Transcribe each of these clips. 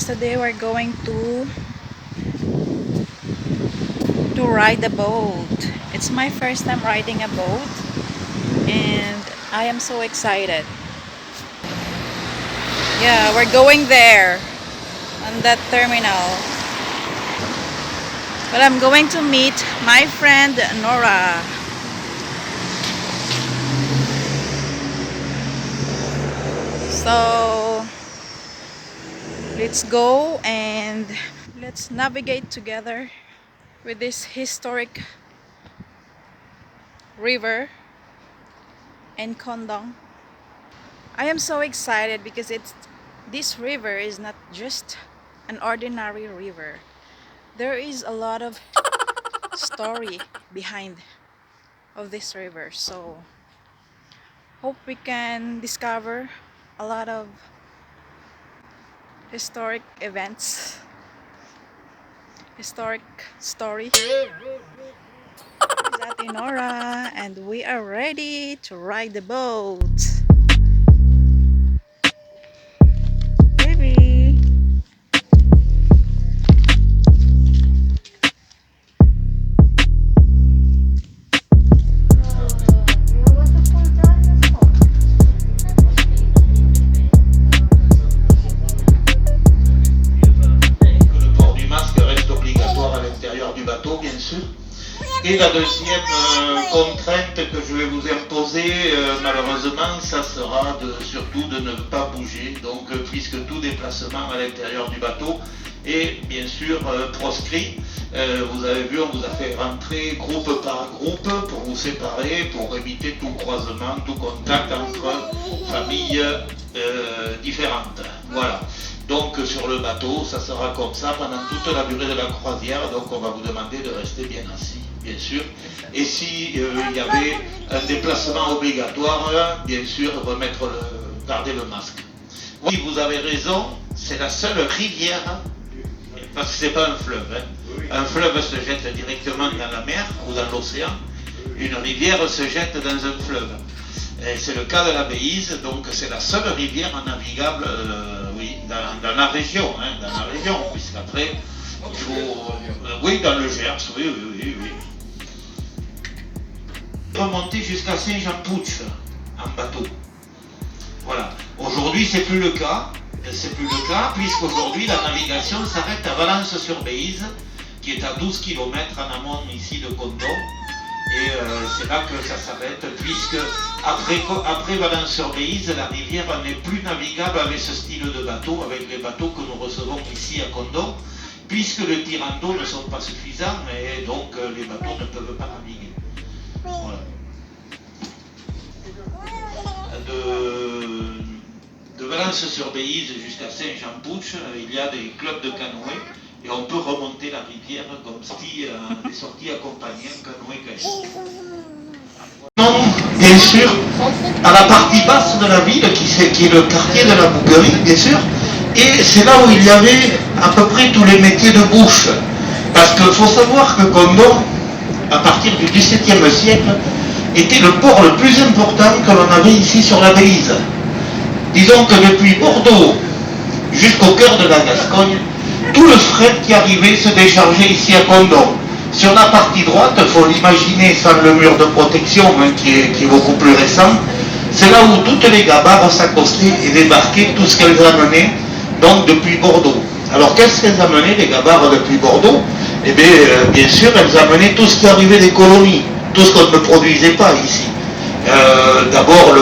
guys, today we're going to ride a boat. It's my first time riding a boat and I am so excited. Yeah, we're going there on that terminal. But I'm going to meet my friend Nora. So let's go and let's navigate together with this historic river in Condong. I am so excited because this river is not just an ordinary river. There is a lot of story behind of this river. So hope we can discover a lot of historic events, historic story. This is Ate Nora and we are ready to ride the boat. Baby. Et la deuxième contrainte que je vais vous imposer, malheureusement, ça sera surtout de ne pas bouger, donc puisque tout déplacement à l'intérieur du bateau est bien sûr proscrit. Vous avez vu, on vous a fait rentrer groupe par groupe pour vous séparer, pour éviter tout croisement, tout contact entre familles différentes. Voilà. Donc sur le bateau, ça sera comme ça pendant toute la durée de la croisière, donc on va vous demander de rester bien assis, bien sûr. Et si il y avait un déplacement obligatoire, bien sûr, garder le masque. Oui, vous avez raison, c'est la seule rivière, parce que c'est pas un fleuve. Hein. Un fleuve se jette directement dans la mer ou dans l'océan. Une rivière se jette dans un fleuve. C'est le cas de la Béise, donc c'est la seule rivière navigable oui, dans la région, hein, puisqu'après, il faut... oui, dans le Gers, oui. Remonter jusqu'à Saint-Jean-Pouch en bateau. Voilà. Aujourd'hui, c'est plus le cas, puisqu'aujourd'hui, la navigation s'arrête à Valence-sur-Béise, qui est à 12 km en amont ici de Condom. Et c'est là que ça s'arrête, puisque après Valence-sur-Béise, la rivière n'est plus navigable avec ce style de bateau, avec les bateaux que nous recevons ici à Condom, puisque les tirants d'eau ne sont pas suffisants, et donc les bateaux ne peuvent pas naviguer. Voilà. De Valence-sur-Béise jusqu'à Saint-Jean-Pouch, il y a des clubs de canoë. Et on peut remonter la rivière comme des sorties accompagnées, un canoë-kayak. Non, bien sûr, à la partie basse de la ville, qui est le quartier de la Bouguerie, bien sûr, et c'est là où il y avait à peu près tous les métiers de bouche. Parce qu'il faut savoir que Condom, à partir du XVIIe siècle, était le port le plus important que l'on avait ici sur la Béise. Disons que depuis Bordeaux jusqu'au cœur de la Gascogne, tout le fret qui arrivait se déchargeait ici à Condom. Sur la partie droite, il faut l'imaginer sans le mur de protection hein, qui est beaucoup plus récent, c'est là où toutes les gabarres s'accostaient et débarquaient tout ce qu'elles amenaient, donc depuis Bordeaux. Alors qu'est-ce qu'elles amenaient, les gabarres depuis Bordeaux? Eh bien, bien sûr, elles amenaient tout ce qui arrivait des colonies, tout ce qu'on ne produisait pas ici. D'abord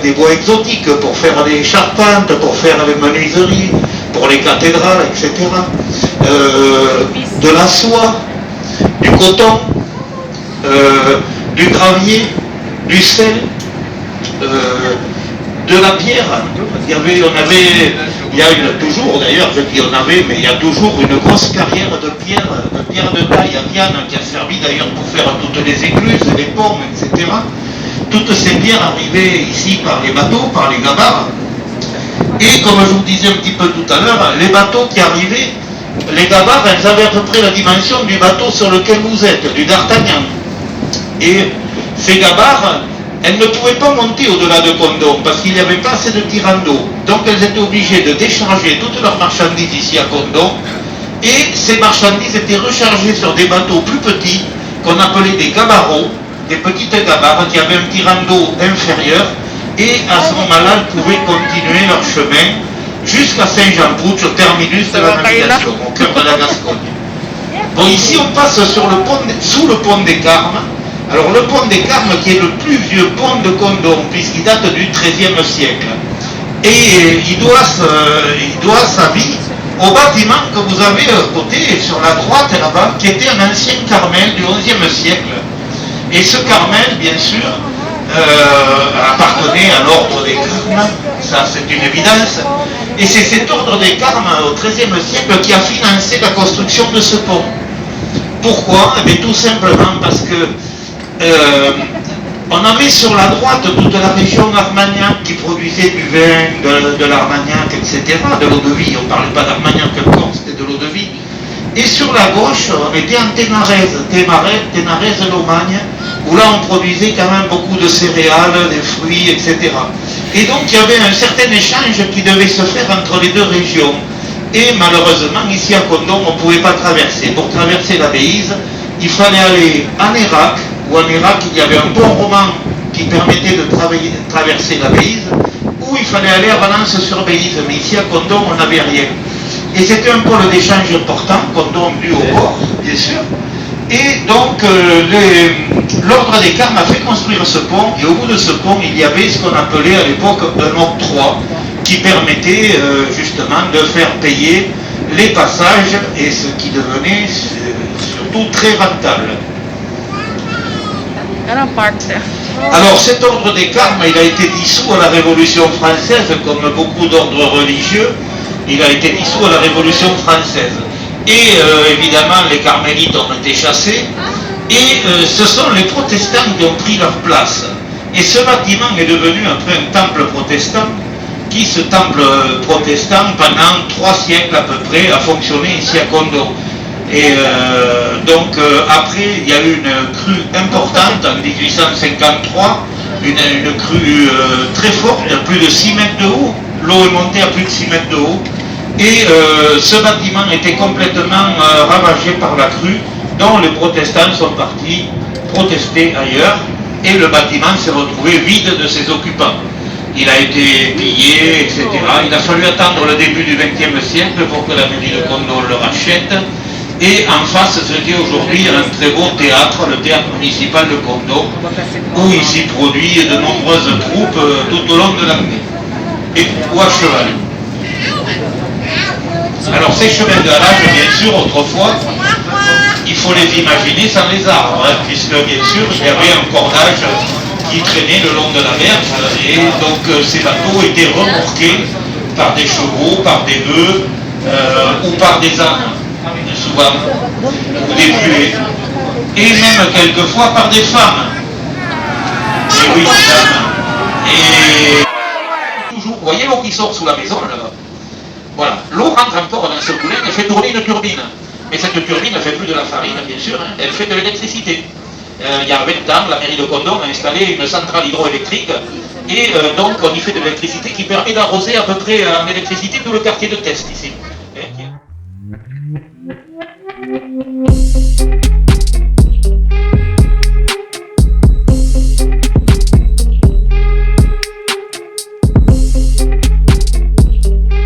des bois exotiques pour faire des charpentes, pour faire les menuiseries, pour les cathédrales, etc. De la soie, du coton, du gravier, du sel, de la pierre. Il y a toujours d'ailleurs, je dis on avait, mais il y a toujours une grosse carrière de pierre de taille à Vienne qui a servi d'ailleurs pour faire toutes les écluses, les ponts, etc. Toutes ces pierres arrivaient ici par les bateaux, par les gabarres. Et comme je vous disais un petit peu tout à l'heure, les bateaux qui arrivaient, les gabarres, elles avaient à peu près la dimension du bateau sur lequel vous êtes, du D'Artagnan. Et ces gabarres, elles ne pouvaient pas monter au-delà de Condom parce qu'il n'y avait pas assez de tirants d'eau. Donc elles étaient obligées de décharger toutes leurs marchandises ici à Condom et ces marchandises étaient rechargées sur des bateaux plus petits qu'on appelait des gabaros, des petites gabares qui avaient un tirant d'eau inférieur et à ce moment-là elles pouvaient continuer leur chemin jusqu'à Saint-Jean-Pouch, au terminus de la navigation, au cœur de la Gascogne. Bon, ici on passe sur le pont, sous le pont des Carmes. Alors le pont des Carmes qui est le plus vieux pont de Condom puisqu'il date du XIIIe siècle. Et il doit sa vie au bâtiment que vous avez à côté, sur la droite là-bas, qui était un ancien Carmel du XIe siècle. Et ce Carmel, bien sûr, appartenait à l'ordre des Carmes, ça c'est une évidence. Et c'est cet ordre des Carmes au XIIIe siècle qui a financé la construction de ce pont. Pourquoi? Eh bien, tout simplement parce que on avait sur la droite toute la région Armagnac qui produisait du vin, de l'Armagnac, etc., de l'eau de vie. On ne parlait pas d'Armagnac encore, c'était de l'eau de vie. Et sur la gauche, on était en Ténarèze-Lomagne, où là on produisait quand même beaucoup de céréales, des fruits, etc. Et donc il y avait un certain échange qui devait se faire entre les deux régions. Et malheureusement, ici à Condom, on ne pouvait pas traverser. Pour traverser la Béise, il fallait aller en Irak, où en Irak il y avait un pont roman qui permettait de traverser la Béise, ou il fallait aller à Valence-sur-Béise. Mais ici à Condom, on n'avait rien. Et c'était un pôle d'échange important, Condom dû au port, bien sûr. Et donc l'ordre des Carmes a fait construire ce pont, et au bout de ce pont, il y avait ce qu'on appelait à l'époque un octroi, qui permettait justement de faire payer les passages, et ce qui devenait surtout très rentable. Alors cet ordre des Carmes, il a été dissous à la Révolution française, comme beaucoup d'ordres religieux, il a été dissous à la Révolution française. Et évidemment, les carmélites ont été chassés, et ce sont les protestants qui ont pris leur place. Et ce bâtiment est devenu après un temple protestant, qui, ce temple protestant, pendant 3 siècles à peu près, a fonctionné ici à Condom. Et donc après, il y a eu une crue importante en 1853, une crue très forte, à plus de 6 mètres de haut. L'eau est montée à plus de 6 mètres de haut. Et ce bâtiment était complètement ravagé par la crue, dont les protestants sont partis protester ailleurs, et le bâtiment s'est retrouvé vide de ses occupants. Il a été pillé, etc. Il a fallu attendre le début du XXe siècle pour que la mairie de Condom le rachète. Et en face, ce qui est aujourd'hui un très beau théâtre, le théâtre municipal de Condom, où il s'y produit de nombreuses troupes tout au long de l'année. Et ou à cheval. Alors ces chemins de halage, bien sûr, autrefois, il faut les imaginer sans les arbres, hein, puisque bien sûr, il y avait un cordage qui traînait le long de la mer, et donc ces bateaux étaient remorqués par des chevaux, par des bœufs, ou par des ânes, souvent, ou des muets, et même quelquefois par des femmes. Et oui, des femmes. Et toujours, vous voyez l'eau qui sort sous la maison, là. Voilà, l'eau rentre encore dans ce moulin et fait tourner une turbine. Mais cette turbine ne fait plus de la farine, bien sûr, hein, elle fait de l'électricité. Il y a 20 ans, la mairie de Condom a installé une centrale hydroélectrique et donc on y fait de l'électricité qui permet d'arroser à peu près en électricité tout le quartier de Test ici.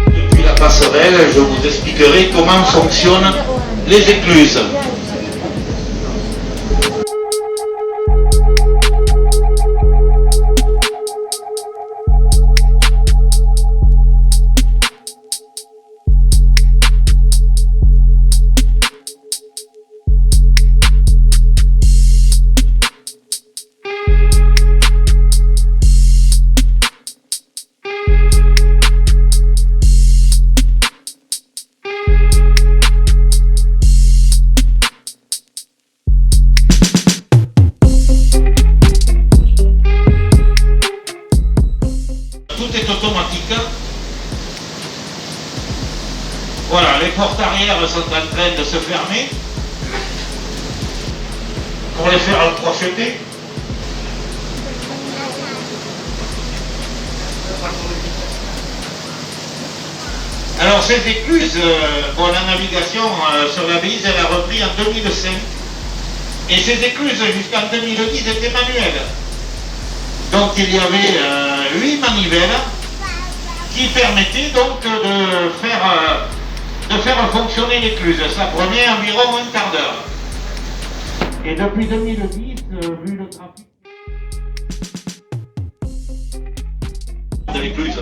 Depuis la passerelle, je vous expliquerai comment fonctionnent les écluses. Tout est automatique. Voilà, les portes arrière sont en train de se fermer pour les faire crocheter. Alors ces écluses, bon, la navigation sur la Bise, elle a repris en 2005. Et ces écluses jusqu'en 2010 étaient manuelles. Donc il y avait 8 manivelles qui permettaient donc de faire fonctionner l'écluse. Ça prenait environ un quart d'heure. Et depuis 2010, vu le trafic de l'écluse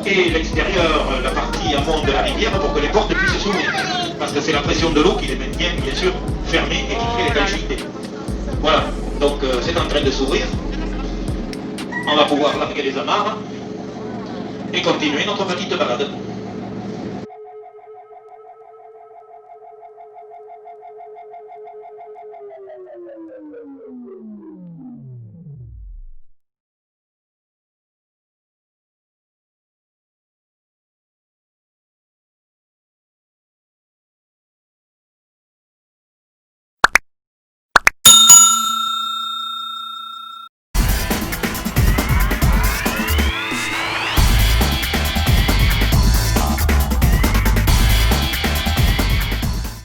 et l'extérieur, la partie amont de la rivière, pour que les portes puissent s'ouvrir. Parce que c'est la pression de l'eau qui les maintient, bien sûr, fermées et qui fait l'étanchéité. Voilà, donc c'est en train de s'ouvrir. On va pouvoir larguer les amarres et continuer notre petite balade.